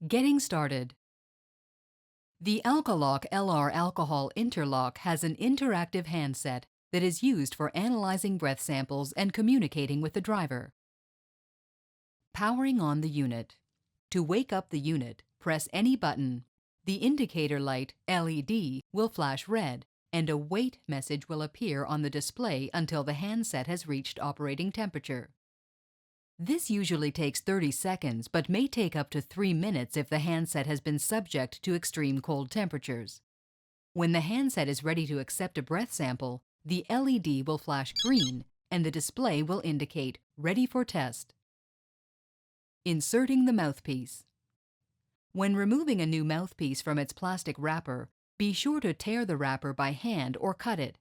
Getting started. The ALCOLOCK LR Alcohol Interlock has an interactive handset that is used for analyzing breath samples and communicating with the driver. Powering on the unit. To wake up the unit, press any button. The indicator light, LED, will flash red, and a wait message will appear on the display until the handset has reached operating temperature. This usually takes 30 seconds, but may take up to 3 minutes if the handset has been subject to extreme cold temperatures. When the handset is ready to accept a breath sample, the LED will flash green and the display will indicate "Ready for test." Inserting the mouthpiece. When removing a new mouthpiece from its plastic wrapper, be sure to tear the wrapper by hand or cut it.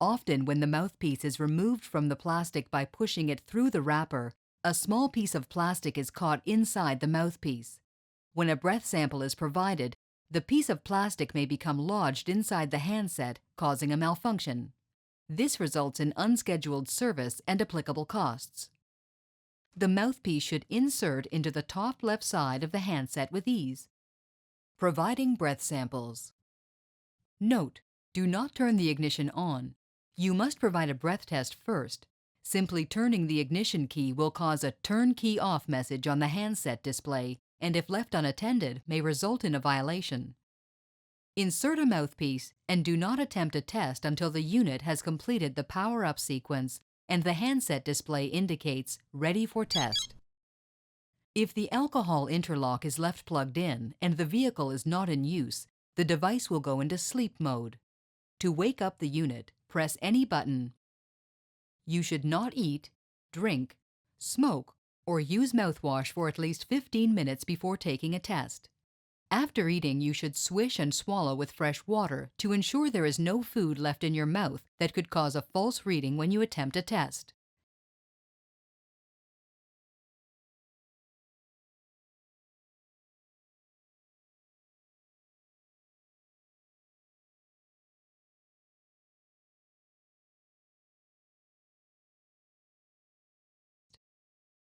Often when the mouthpiece is removed from the plastic by pushing it through the wrapper, a small piece of plastic is caught inside the mouthpiece. When a breath sample is provided, the piece of plastic may become lodged inside the handset, causing a malfunction. This results in unscheduled service and applicable costs. The mouthpiece should insert into the top left side of the handset with ease. Providing breath samples. Note: do not turn the ignition on. You must provide a breath test first. Simply turning the ignition key will cause a "Turn key off" message on the handset display, and if left unattended, may result in a violation. Insert a mouthpiece and do not attempt a test until the unit has completed the power-up sequence and the handset display indicates "Ready for test." If the alcohol interlock is left plugged in and the vehicle is not in use, the device will go into sleep mode. To wake up the unit, press any button. You should not eat, drink, smoke, or use mouthwash for at least 15 minutes before taking a test. After eating, you should swish and swallow with fresh water to ensure there is no food left in your mouth that could cause a false reading when you attempt a test.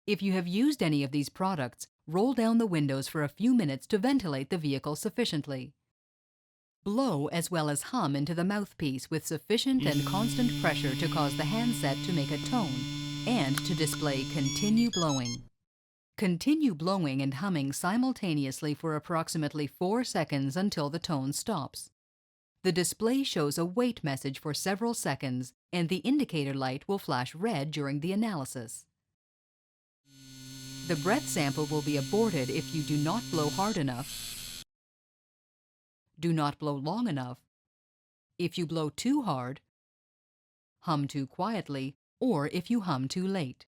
If you have used any of these products, roll down the windows for a few minutes to ventilate the vehicle sufficiently. Blow as well as hum into the mouthpiece with sufficient and constant pressure to cause the handset to make a tone and to display "Continue blowing." Continue blowing and humming simultaneously for approximately 4 seconds until the tone stops. The display shows a wait message for several seconds, and the indicator light will flash red during the analysis. The breath sample will be aborted if you do not blow hard enough, do not blow long enough, if you blow too hard, hum too quietly, or if you hum too late.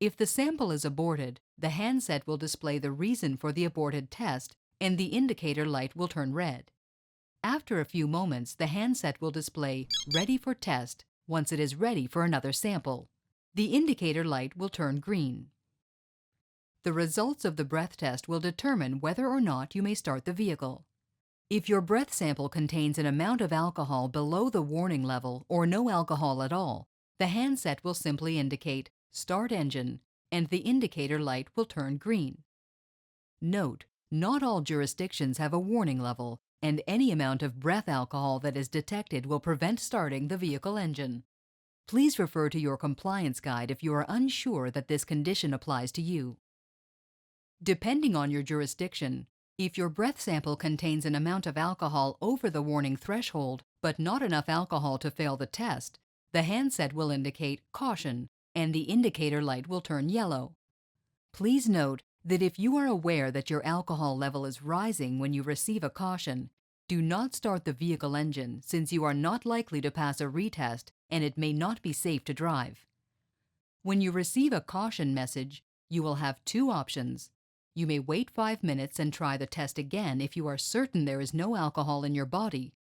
If the sample is aborted, the handset will display the reason for the aborted test and the indicator light will turn red. After a few moments, the handset will display "Ready for test" once it is ready for another sample. The indicator light will turn green. The results of the breath test will determine whether or not you may start the vehicle. If your breath sample contains an amount of alcohol below the warning level or no alcohol at all, the handset will simply indicate "Start engine" and the indicator light will turn green. Note: not all jurisdictions have a warning level, and any amount of breath alcohol that is detected will prevent starting the vehicle engine. Please refer to your compliance guide if you are unsure that this condition applies to you. Depending on your jurisdiction, if your breath sample contains an amount of alcohol over the warning threshold but not enough alcohol to fail the test, the handset will indicate "Caution" and the indicator light will turn yellow. Please note that if you are aware that your alcohol level is rising when you receive a caution, do not start the vehicle engine since you are not likely to pass a retest and it may not be safe to drive. When you receive a caution message, you will have two options. You may wait 5 minutes and try the test again if you are certain there is no alcohol in your body,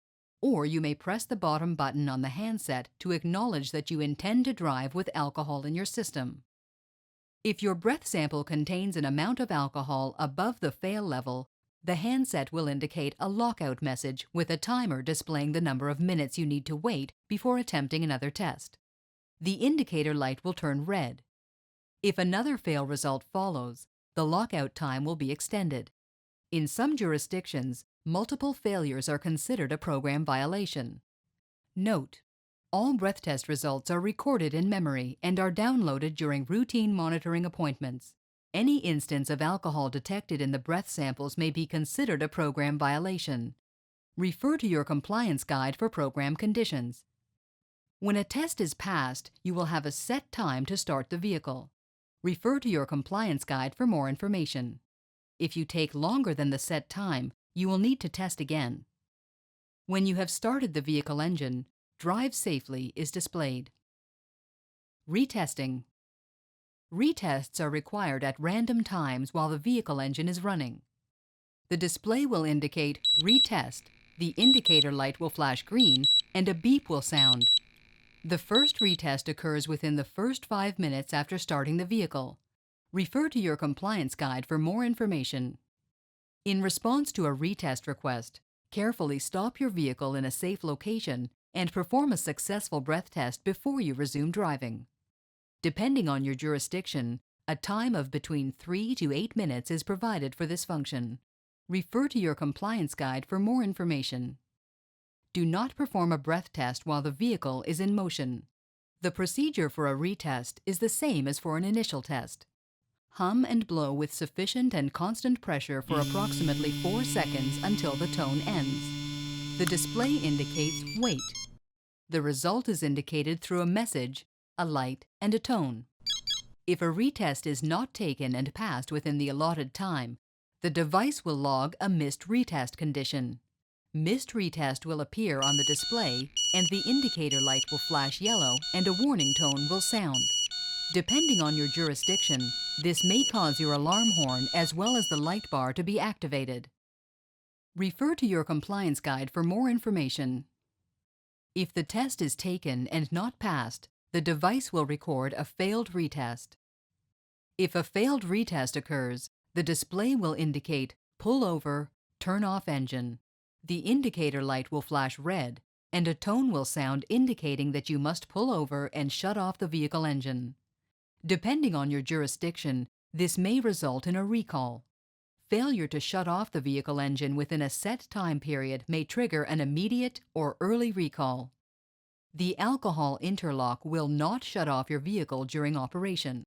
or you may press the bottom button on the handset to acknowledge that you intend to drive with alcohol in your system. If your breath sample contains an amount of alcohol above the fail level, the handset will indicate a lockout message with a timer displaying the number of minutes you need to wait before attempting another test. The indicator light will turn red. If another fail result follows, the lockout time will be extended. In some jurisdictions, multiple failures are considered a program violation. Note: all breath test results are recorded in memory and are downloaded during routine monitoring appointments. Any instance of alcohol detected in the breath samples may be considered a program violation. Refer to your compliance guide for program conditions. When a test is passed, you will have a set time to start the vehicle. Refer to your compliance guide for more information. If you take longer than the set time, you will need to test again. When you have started the vehicle engine, "Drive safely" is displayed. Retesting. Retests are required at random times while the vehicle engine is running. The display will indicate "Retest," the indicator light will flash green, and a beep will sound. The first retest occurs within the first 5 minutes after starting the vehicle. Refer to your compliance guide for more information. In response to a retest request, carefully stop your vehicle in a safe location and perform a successful breath test before you resume driving. Depending on your jurisdiction, a time of between 3 to 8 minutes is provided for this function. Refer to your compliance guide for more information. Do not perform a breath test while the vehicle is in motion. The procedure for a retest is the same as for an initial test. Hum and blow with sufficient and constant pressure for approximately 4 seconds until the tone ends. The display indicates "Wait." The result is indicated through a message, a light, and a tone. If a retest is not taken and passed within the allotted time, the device will log a missed retest condition. Missed retest will appear on the display, and the indicator light will flash yellow and a warning tone will sound. Depending on your jurisdiction, this may cause your alarm horn as well as the light bar to be activated. Refer to your compliance guide for more information. If the test is taken and not passed, the device will record a failed retest. If a failed retest occurs, the display will indicate "Pull over, turn off engine." The indicator light will flash red, and a tone will sound indicating that you must pull over and shut off the vehicle engine. Depending on your jurisdiction, this may result in a recall. Failure to shut off the vehicle engine within a set time period may trigger an immediate or early recall. The alcohol interlock will not shut off your vehicle during operation.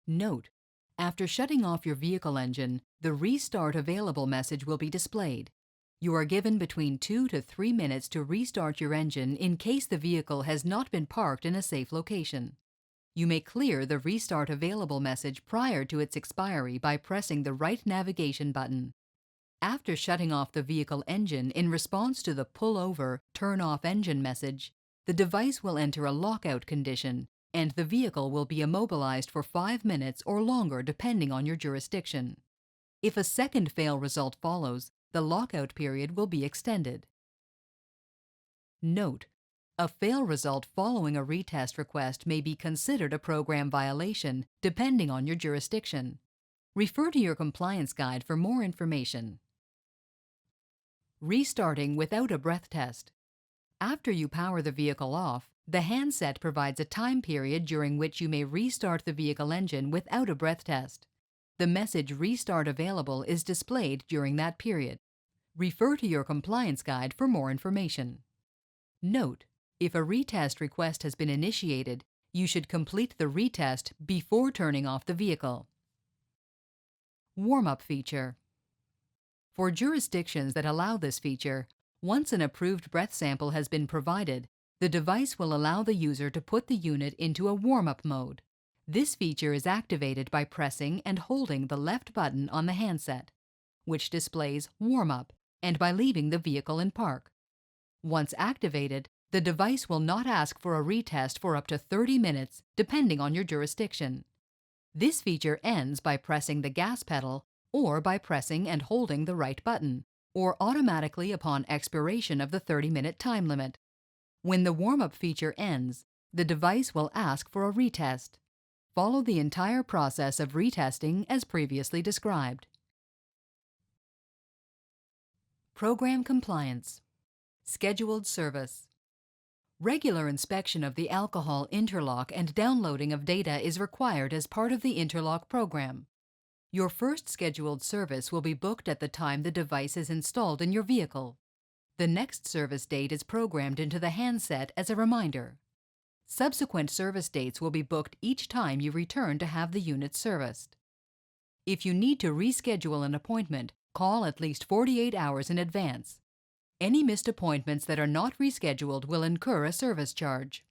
Note: after shutting off your vehicle engine, the "Restart Available" message will be displayed. You are given between 2 to 3 minutes to restart your engine in case the vehicle has not been parked in a safe location. You may clear the "Restart Available" message prior to its expiry by pressing the right navigation button. After shutting off the vehicle engine in response to the "Pull over, turn off engine" message, the device will enter a lockout condition, and the vehicle will be immobilized for 5 minutes or longer depending on your jurisdiction. If a second fail result follows, the lockout period will be extended. Note: a fail result following a retest request may be considered a program violation depending on your jurisdiction. Refer to your compliance guide for more information. Restarting without a breath test. After you power the vehicle off, the handset provides a time period during which you may restart the vehicle engine without a breath test. The message "Restart Available" is displayed during that period. Refer to your compliance guide for more information. Note: if a retest request has been initiated, you should complete the retest before turning off the vehicle. Warm-up feature. For jurisdictions that allow this feature, once an approved breath sample has been provided, the device will allow the user to put the unit into a warm-up mode. This feature is activated by pressing and holding the left button on the handset, which displays "Warm Up," and by leaving the vehicle in park. Once activated, the device will not ask for a retest for up to 30 minutes, depending on your jurisdiction. This feature ends by pressing the gas pedal or by pressing and holding the right button, or automatically upon expiration of the 30-minute time limit. When the warm-up feature ends, the device will ask for a retest. Follow the entire process of retesting as previously described. Program compliance. Scheduled service. Regular inspection of the alcohol interlock and downloading of data is required as part of the interlock program. Your first scheduled service will be booked at the time the device is installed in your vehicle. The next service date is programmed into the handset as a reminder. Subsequent service dates will be booked each time you return to have the unit serviced. If you need to reschedule an appointment, call at least 48 hours in advance. Any missed appointments that are not rescheduled will incur a service charge.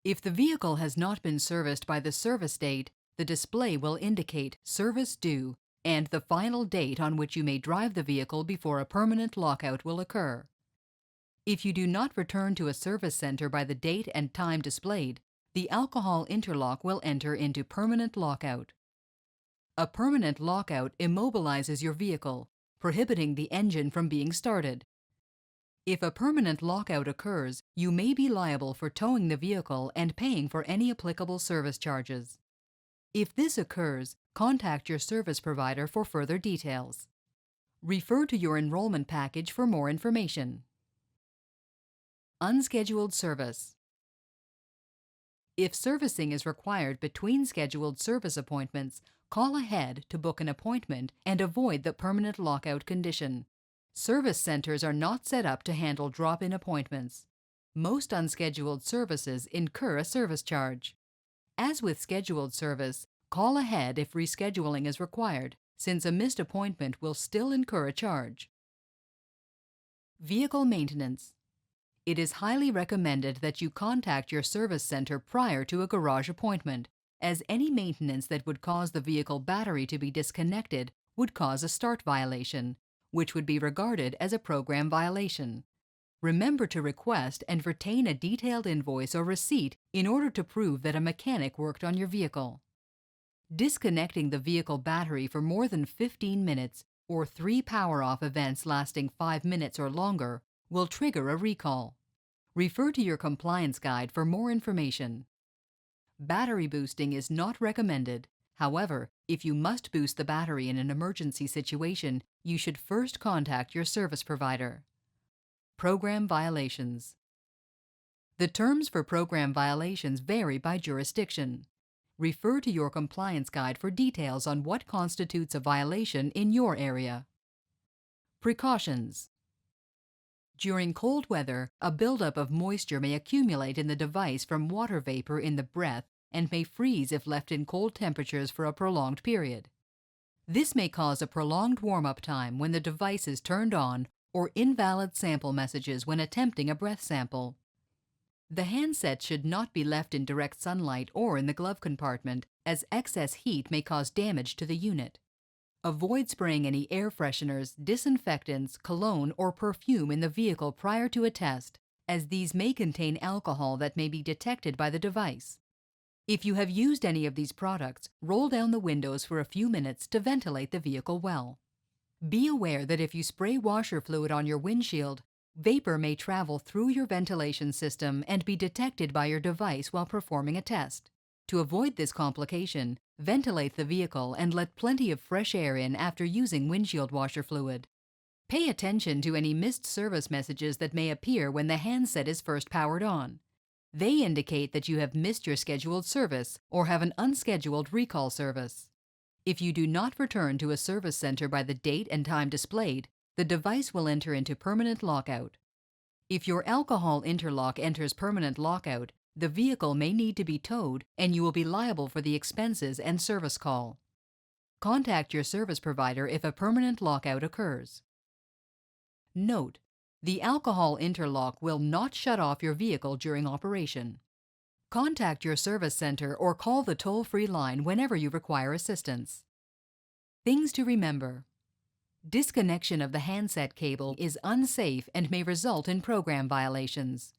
If the vehicle has not been serviced by the service date, the display will indicate "Service Due" and the final date on which you may drive the vehicle before a permanent lockout will occur. If you do not return to a service center by the date and time displayed, the alcohol interlock will enter into permanent lockout. A permanent lockout immobilizes your vehicle, prohibiting the engine from being started. If a permanent lockout occurs, you may be liable for towing the vehicle and paying for any applicable service charges. If this occurs, contact your service provider for further details. Refer to your enrollment package for more information. Unscheduled service. If servicing is required between scheduled service appointments, call ahead to book an appointment and avoid the permanent lockout condition. Service centers are not set up to handle drop-in appointments. Most unscheduled services incur a service charge. As with scheduled service, call ahead if rescheduling is required, since a missed appointment will still incur a charge. Vehicle maintenance. It is highly recommended that you contact your service center prior to a garage appointment, as any maintenance that would cause the vehicle battery to be disconnected would cause a start violation, which would be regarded as a program violation. Remember to request and retain a detailed invoice or receipt in order to prove that a mechanic worked on your vehicle. Disconnecting the vehicle battery for more than 15 minutes or 3 power-off events lasting 5 minutes or longer will trigger a recall. Refer to your compliance guide for more information. Battery boosting is not recommended. However, if you must boost the battery in an emergency situation, you should first contact your service provider. Program violations. The terms for program violations vary by jurisdiction. Refer to your compliance guide for details on what constitutes a violation in your area. Precautions. During cold weather, a buildup of moisture may accumulate in the device from water vapor in the breath and may freeze if left in cold temperatures for a prolonged period. This may cause a prolonged warm-up time when the device is turned on or invalid sample messages when attempting a breath sample. The handset should not be left in direct sunlight or in the glove compartment, as excess heat may cause damage to the unit. Avoid spraying any air fresheners, disinfectants, cologne, or perfume in the vehicle prior to a test, as these may contain alcohol that may be detected by the device. If you have used any of these products, roll down the windows for a few minutes to ventilate the vehicle well. Be aware that if you spray washer fluid on your windshield, vapor may travel through your ventilation system and be detected by your device while performing a test. To avoid this complication, ventilate the vehicle and let plenty of fresh air in after using windshield washer fluid. Pay attention to any missed service messages that may appear when the handset is first powered on. They indicate that you have missed your scheduled service or have an unscheduled recall service. If you do not return to a service center by the date and time displayed, the device will enter into permanent lockout. If your alcohol interlock enters permanent lockout, the vehicle may need to be towed and you will be liable for the expenses and service call. Contact your service provider if a permanent lockout occurs. Note: the alcohol interlock will not shut off your vehicle during operation. Contact your service center or call the toll-free line whenever you require assistance. Things to remember: disconnection of the handset cable is unsafe and may result in program violations.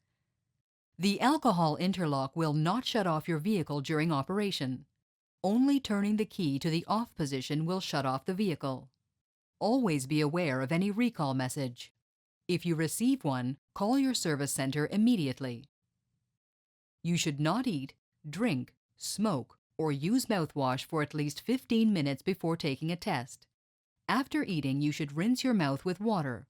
The alcohol interlock will not shut off your vehicle during operation. Only turning the key to the off position will shut off the vehicle. Always be aware of any recall message. If you receive one, call your service center immediately. You should not eat, drink, smoke, or use mouthwash for at least 15 minutes before taking a test. After eating, you should rinse your mouth with water.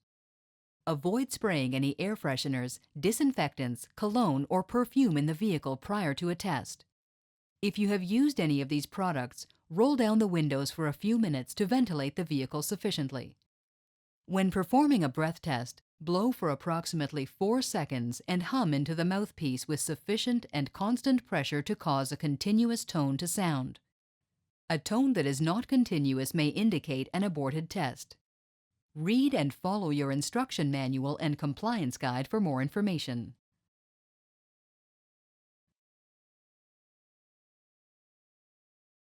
Avoid spraying any air fresheners, disinfectants, cologne, or perfume in the vehicle prior to a test. If you have used any of these products, roll down the windows for a few minutes to ventilate the vehicle sufficiently. When performing a breath test, blow for approximately 4 seconds and hum into the mouthpiece with sufficient and constant pressure to cause a continuous tone to sound. A tone that is not continuous may indicate an aborted test. Read and follow your instruction manual and compliance guide for more information.